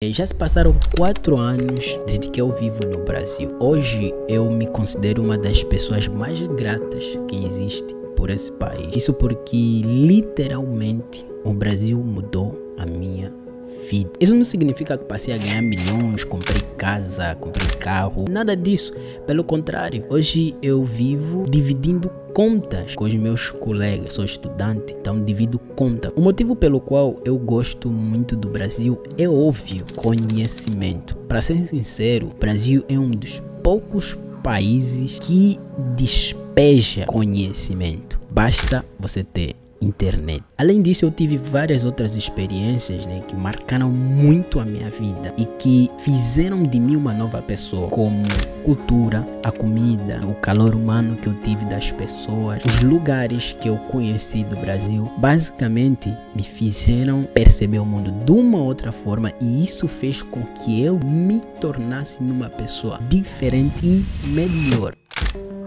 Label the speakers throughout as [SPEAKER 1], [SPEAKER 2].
[SPEAKER 1] Já se passaram 4 anos desde que eu vivo no Brasil. Hoje eu me considero uma das pessoas mais gratas que existe por esse país. Isso porque literalmente o Brasil mudou a minha vida. Isso não significa que passei a ganhar milhões, comprei casa, comprei carro, nada disso. Pelo contrário, hoje eu vivo dividindo contas com os meus colegas. Sou estudante, então divido conta. O motivo pelo qual eu gosto muito do Brasil é óbvio, conhecimento. Para ser sincero, o Brasil é um dos poucos países que despeja conhecimento. Basta você ter internet. Além disso, eu tive várias outras experiências, que marcaram muito a minha vida e que fizeram de mim uma nova pessoa, como cultura, a comida, o calor humano que eu tive das pessoas, os lugares que eu conheci do Brasil, basicamente me fizeram perceber o mundo de uma outra forma, e isso fez com que eu me tornasse uma pessoa diferente e melhor.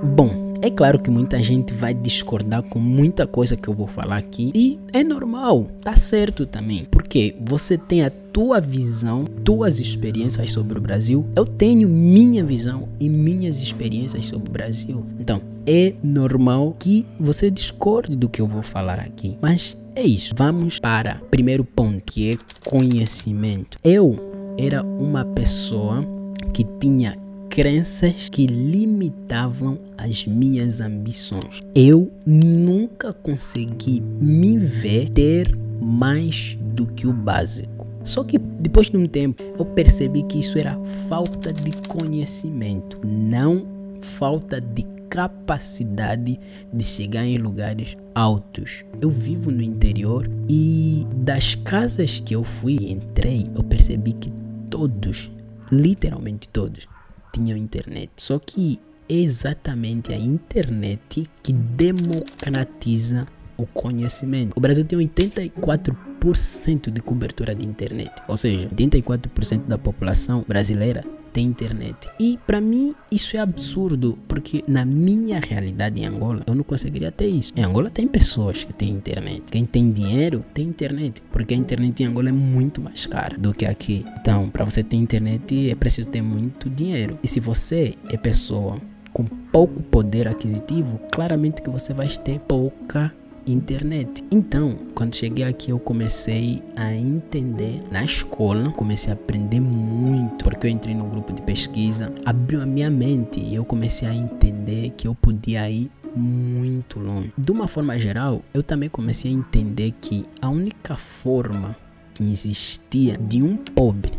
[SPEAKER 1] Bom, é claro que muita gente vai discordar com muita coisa que eu vou falar aqui, e é normal, tá certo também, porque você tem a tua visão, tuas experiências sobre o Brasil, eu tenho minha visão e minhas experiências sobre o Brasil. Então, é normal que você discorde do que eu vou falar aqui, mas é isso. Vamos para o primeiro ponto, que é conhecimento. Eu era uma pessoa que tinha crenças que limitavam as minhas ambições. Eu nunca consegui me ver ter mais do que o básico. Só que depois de um tempo eu percebi que isso era falta de conhecimento, não falta de capacidade de chegar em lugares altos. Eu vivo no interior e das casas que eu fui e entrei, eu percebi que todos, literalmente todos, tinham internet. Só que é exatamente a internet que democratiza o conhecimento. O Brasil tem 84% de cobertura de internet, ou seja, 84% da população brasileira tem internet. E para mim isso é absurdo, porque na minha realidade em Angola eu não conseguiria ter isso. Em Angola tem pessoas que têm internet. Quem tem dinheiro tem internet, porque a internet em Angola é muito mais cara do que aqui. Então, para você ter internet é preciso ter muito dinheiro. E se você é pessoa com pouco poder aquisitivo, claramente que você vai ter pouca internet. Então, quando cheguei aqui, eu comecei a entender na escola, comecei a aprender muito, porque eu entrei no grupo de pesquisa, abriu a minha mente e eu comecei a entender que eu podia ir muito longe. De uma forma geral, eu também comecei a entender que a única forma que existia de um pobre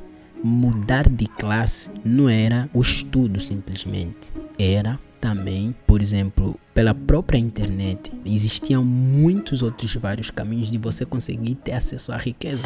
[SPEAKER 1] mudar de classe não era o estudo simplesmente, era também, por exemplo, pela própria internet. Existiam muitos outros vários caminhos de você conseguir ter acesso à riqueza.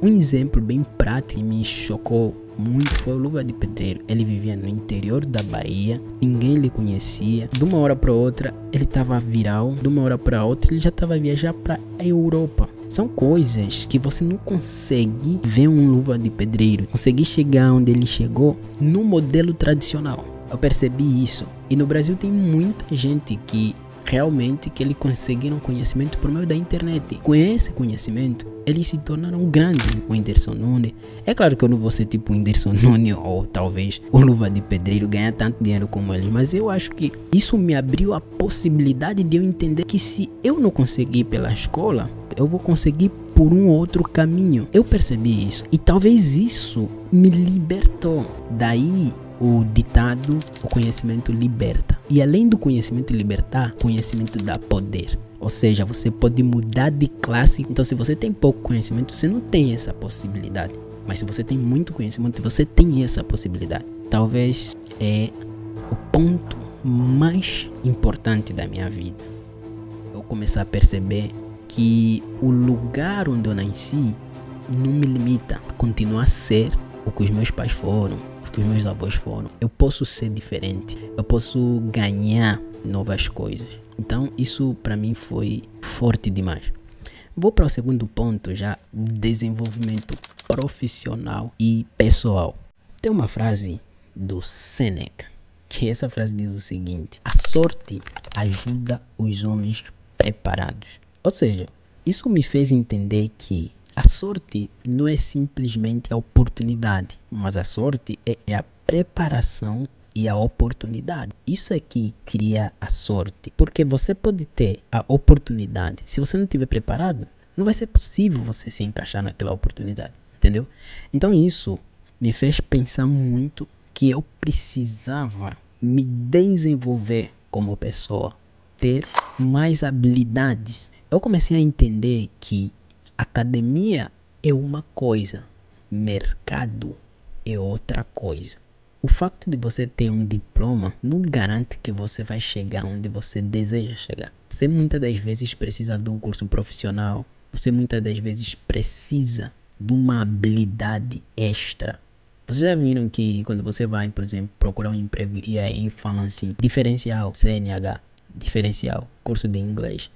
[SPEAKER 1] Um exemplo bem prático que me chocou muito foi o Luva de Pedreiro. Ele vivia no interior da Bahia, ninguém lhe conhecia. De uma hora para outra ele estava viral, de uma hora para outra ele já estava a viajar para a Europa. São coisas que você não consegue ver um Luva de Pedreiro, conseguir chegar onde ele chegou no modelo tradicional. Eu percebi isso. E no Brasil tem muita gente que realmente que eles conseguiram conhecimento por meio da internet. Com esse conhecimento, eles se tornaram grandes. O Whindersson Nunes. É claro que eu não vou ser tipo o Whindersson Nunes ou talvez o Luva de Pedreiro ganhar tanto dinheiro como eles. Mas eu acho que isso me abriu a possibilidade de eu entender que se eu não conseguir pela escola, eu vou conseguir por um outro caminho. Eu percebi isso. E talvez isso me libertou. Daí o ditado, o conhecimento liberta. E além do conhecimento libertar, conhecimento dá poder. Ou seja, você pode mudar de classe. Então, se você tem pouco conhecimento, você não tem essa possibilidade. Mas se você tem muito conhecimento, você tem essa possibilidade. Talvez é o ponto mais importante da minha vida. Eu comecei a perceber que o lugar onde eu nasci não me limita a continuar a ser o que os meus pais foram, que os meus avós foram. Eu posso ser diferente, eu posso ganhar novas coisas. Então isso para mim foi forte demais. Vou para o segundo ponto, já desenvolvimento profissional e pessoal. Tem uma frase do Seneca, que essa frase diz o seguinte: a sorte ajuda os homens preparados. Ou seja, isso me fez entender que a sorte não é simplesmente a oportunidade, mas a sorte é a preparação e a oportunidade. Isso é que cria a sorte, porque você pode ter a oportunidade, se você não estiver preparado, não vai ser possível você se encaixar naquela oportunidade, entendeu? Então isso me fez pensar muito que eu precisava me desenvolver como pessoa, ter mais habilidades. Eu comecei a entender que academia é uma coisa, mercado é outra coisa. O fato de você ter um diploma não garante que você vai chegar onde você deseja chegar. Você muitas das vezes precisa de um curso profissional. Você muitas das vezes precisa de uma habilidade extra. Vocês já viram que quando você vai, por exemplo, procurar um emprego e aí falam assim, diferencial, CNH, diferencial, curso de inglês.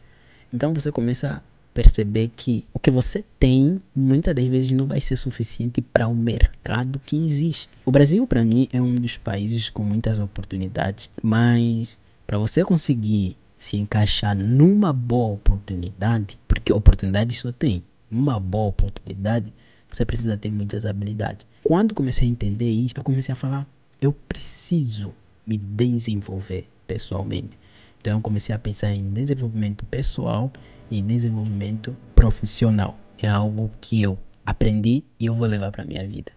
[SPEAKER 1] Então você começa a perceber que o que você tem muitas das vezes não vai ser suficiente para o mercado que existe. O Brasil, para mim, é um dos países com muitas oportunidades, mas para você conseguir se encaixar numa boa oportunidade, porque oportunidade só tem, uma boa oportunidade, você precisa ter muitas habilidades. Quando comecei a entender isso, eu comecei a falar, eu preciso me desenvolver pessoalmente. Então eu comecei a pensar em desenvolvimento pessoal e desenvolvimento profissional. É algo que eu aprendi e eu vou levar para minha vida.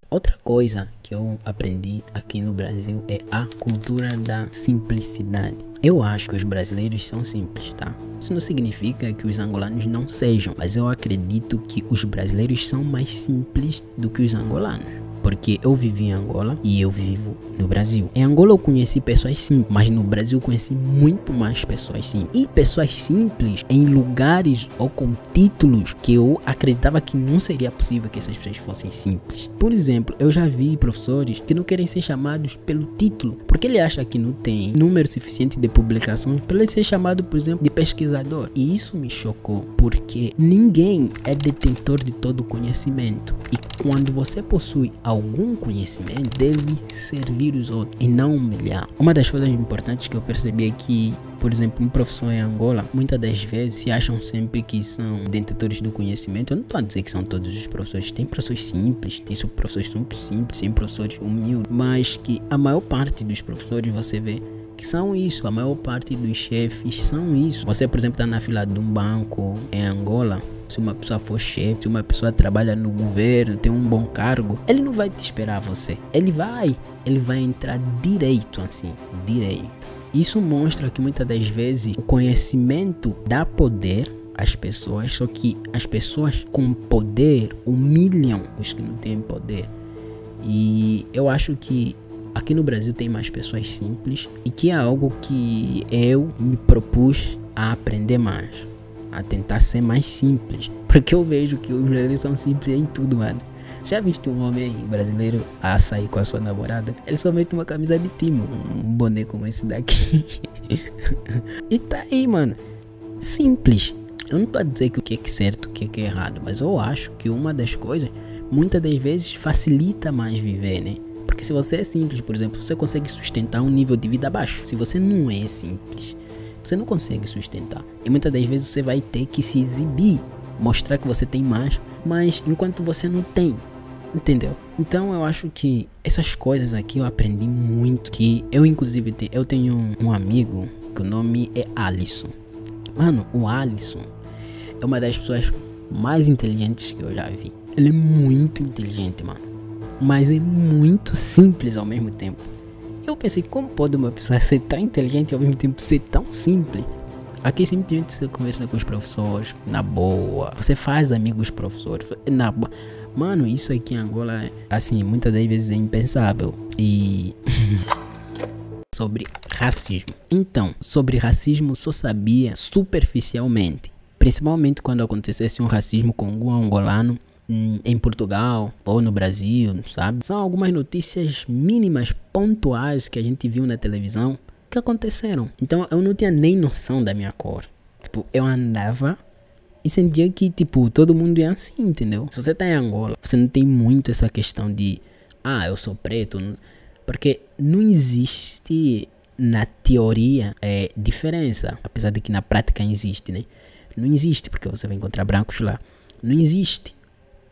[SPEAKER 1] Outra coisa que eu aprendi aqui no Brasil é a cultura da simplicidade. Eu acho que os brasileiros são simples, tá? Isso não significa que os angolanos não sejam, mas eu acredito que os brasileiros são mais simples do que os angolanos. Porque eu vivi em Angola e eu vivo no Brasil. Em Angola eu conheci pessoas simples, mas no Brasil eu conheci muito mais pessoas simples. E pessoas simples em lugares ou com títulos que eu acreditava que não seria possível que essas pessoas fossem simples. Por exemplo, eu já vi professores que não querem ser chamados pelo título, porque ele acha que não tem número suficiente de publicações para ele ser chamado, por exemplo, de pesquisador. E isso me chocou, porque ninguém é detentor de todo o conhecimento. E quando você possui algum conhecimento, deve servir os outros e não humilhar. Uma das coisas importantes que eu percebi é que, por exemplo, um professor em Angola, muitas das vezes se acham sempre que são detentores do conhecimento. Eu não estou a dizer que são todos os professores. Tem professores simples, tem professores simples, tem professores humildes, mas que a maior parte dos professores você vê que são isso, a maior parte dos chefes são isso. Você, por exemplo, está na fila de um banco em Angola. Se uma pessoa for chefe, se uma pessoa trabalha no governo, tem um bom cargo, ele não vai te esperar você. Ele vai entrar direito, assim, direito. Isso mostra que muitas das vezes o conhecimento dá poder às pessoas, só que as pessoas com poder humilham os que não têm poder. E eu acho que aqui no Brasil tem mais pessoas simples e que é algo que eu me propus a aprender mais, a tentar ser mais simples, porque eu vejo que os brasileiros são simples em tudo, mano. Já viste um homem brasileiro a sair com a sua namorada? Ele só mete uma camisa de time, um boné como esse daqui. E tá aí, mano. Simples. Eu não tô a dizer que o que é certo, o que é errado, mas eu acho que uma das coisas, muitas das vezes, facilita mais viver, né? Porque se você é simples, por exemplo, você consegue sustentar um nível de vida baixo. Se você não é simples, você não consegue sustentar. E muitas das vezes você vai ter que se exibir, mostrar que você tem mais, mas enquanto você não tem, entendeu? Então eu acho que essas coisas aqui eu aprendi muito. Que eu inclusive eu tenho um amigo que o nome é Alisson. Mano, o Alisson é uma das pessoas mais inteligentes que eu já vi. Ele é muito inteligente, mano, mas é muito simples ao mesmo tempo. Eu pensei, como pode uma pessoa ser tão inteligente e ao mesmo tempo ser tão simples? Aqui simplesmente você conversa com os professores, na boa. Você faz amigos professores, na boa. Mano, isso aqui em Angola, assim, muitas das vezes é impensável. E... sobre racismo. Então, sobre racismo só sabia superficialmente. Principalmente quando acontecesse um racismo com algum angolano em Portugal ou no Brasil, sabe? São algumas notícias mínimas, pontuais que a gente viu na televisão que aconteceram. Então eu não tinha nem noção da minha cor. Tipo, eu andava e sentia que, tipo, todo mundo é assim, entendeu? Se você tá em Angola, você não tem muito essa questão de, eu sou preto, porque não existe na teoria diferença, apesar de que na prática existe, né? Não existe, porque você vai encontrar brancos lá. Não existe.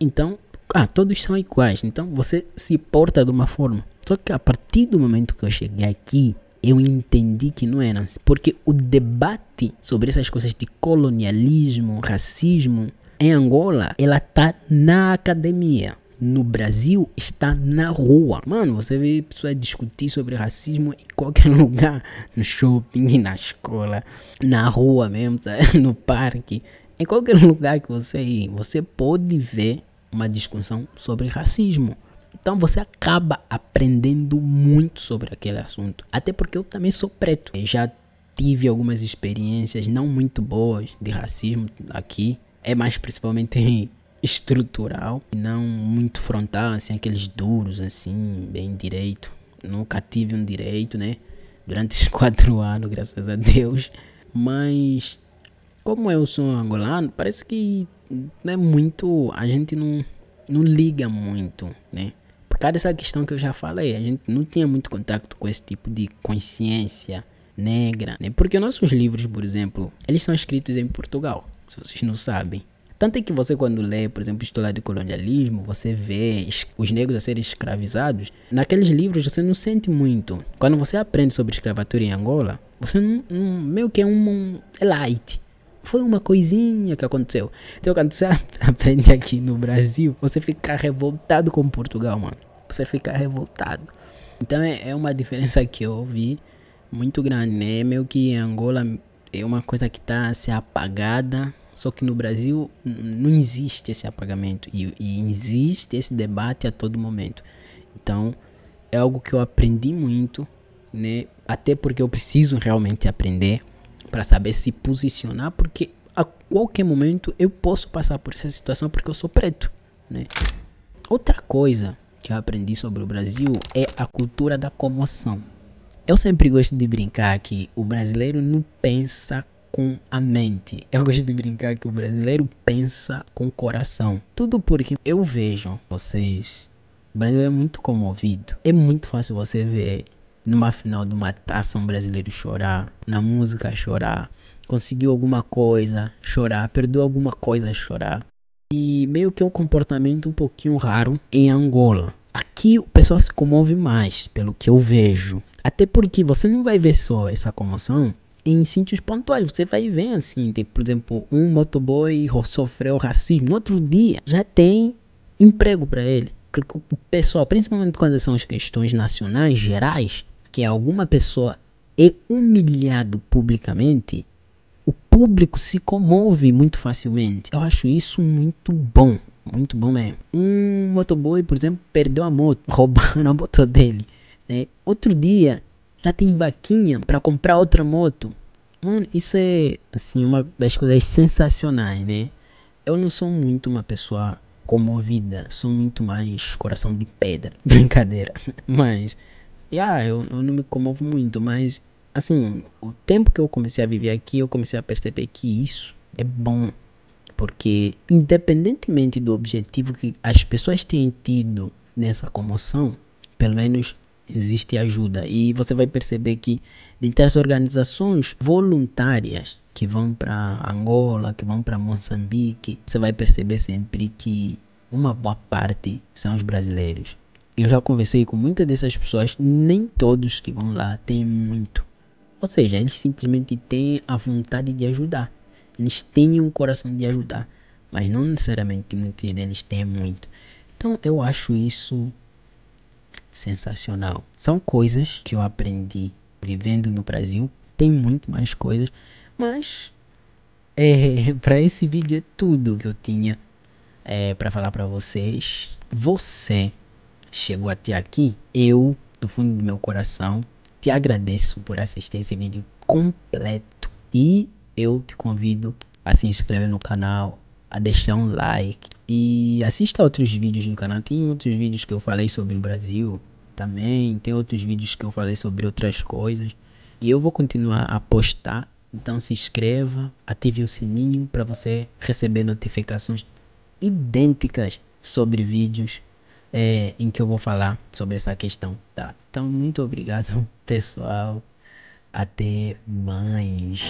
[SPEAKER 1] Então, todos são iguais. Então você se porta de uma forma. Só que a partir do momento que eu cheguei aqui, eu entendi que não era assim. Porque o debate sobre essas coisas de colonialismo, racismo, em Angola, ela tá na academia. No Brasil, está na rua. Mano, você vê pessoas discutir sobre racismo em qualquer lugar. No shopping, na escola, na rua mesmo, sabe? No parque. Em qualquer lugar que você ir, você pode ver uma discussão sobre racismo. Então você acaba aprendendo muito sobre aquele assunto. Até porque eu também sou preto. Eu já tive algumas experiências não muito boas de racismo aqui. É mais principalmente estrutural, não muito frontal, assim, aqueles duros, assim, bem direito. Nunca tive um direito, né? Durante esses 4 anos, graças a Deus. Mas, como eu sou angolano, parece que não é muito, a gente não liga muito, né? Por causa dessa questão que eu já falei, a gente não tinha muito contato com esse tipo de consciência negra, né? Porque nossos livros, por exemplo, eles são escritos em Portugal, se vocês não sabem. Tanto é que você, quando lê, por exemplo, História do Colonialismo, você vê os negros a serem escravizados. Naqueles livros você não sente muito. Quando você aprende sobre escravatura em Angola, você não meio que é light. Foi uma coisinha que aconteceu. Então quando você aprende aqui no Brasil, você fica revoltado com Portugal, mano. Você fica revoltado. Então é uma diferença que eu vi muito grande, né? Meio que em Angola é uma coisa que tá se apagada. Só que no Brasil não existe esse apagamento e existe esse debate a todo momento. Então é algo que eu aprendi muito, né? Até porque eu preciso realmente aprender para saber se posicionar, porque a qualquer momento eu posso passar por essa situação porque eu sou preto, né? Outra coisa que eu aprendi sobre o Brasil é a cultura da comoção. Eu sempre gosto de brincar que o brasileiro não pensa com a mente. Eu gosto de brincar que o brasileiro pensa com o coração. Tudo porque eu vejo vocês. O Brasil é muito comovido. É muito fácil você ver numa final de uma taça um brasileiro chorar, na música chorar, conseguiu alguma coisa, chorar, perdeu alguma coisa, chorar. E meio que é um comportamento um pouquinho raro em Angola. Aqui o pessoal se comove mais, pelo que eu vejo. Até porque você não vai ver só essa comoção em sítios pontuais. Você vai ver assim, tem, por exemplo, um motoboy sofreu racismo. No outro dia já tem emprego para ele. Porque o pessoal, principalmente quando são as questões nacionais, gerais, que alguma pessoa é humilhado publicamente, o público se comove muito facilmente. Eu acho isso muito bom mesmo. Um motoboy, por exemplo, perdeu a moto, roubaram a moto dele, né? Outro dia já tem vaquinha para comprar outra moto. Mano, isso é assim uma das coisas sensacionais, né? Eu não sou muito uma pessoa comovida, sou muito mais coração de pedra. Brincadeira. Mas eu não me comovo muito, mas assim, o tempo que eu comecei a viver aqui, eu comecei a perceber que isso é bom. Porque independentemente do objetivo que as pessoas tenham tido nessa comoção, pelo menos existe ajuda. E você vai perceber que dentre as organizações voluntárias que vão para Angola, que vão para Moçambique, você vai perceber sempre que uma boa parte são os brasileiros. Eu já conversei com muitas dessas pessoas, nem todos que vão lá têm muito. Ou seja, eles simplesmente têm a vontade de ajudar. Eles têm um coração de ajudar, mas não necessariamente muitos deles têm muito. Então eu acho isso sensacional. São coisas que eu aprendi vivendo no Brasil. Tem muito mais coisas, mas para esse vídeo é tudo que eu tinha para falar para vocês. Você chegou até aqui, eu do fundo do meu coração te agradeço por assistir esse vídeo completo e eu te convido a se inscrever no canal, a deixar um like e assista outros vídeos no canal. Tem outros vídeos que eu falei sobre o Brasil também, tem outros vídeos que eu falei sobre outras coisas e eu vou continuar a postar. Então se inscreva, ative o sininho para você receber notificações idênticas sobre vídeos em que eu vou falar sobre essa questão, tá? Então muito obrigado pessoal, até mais.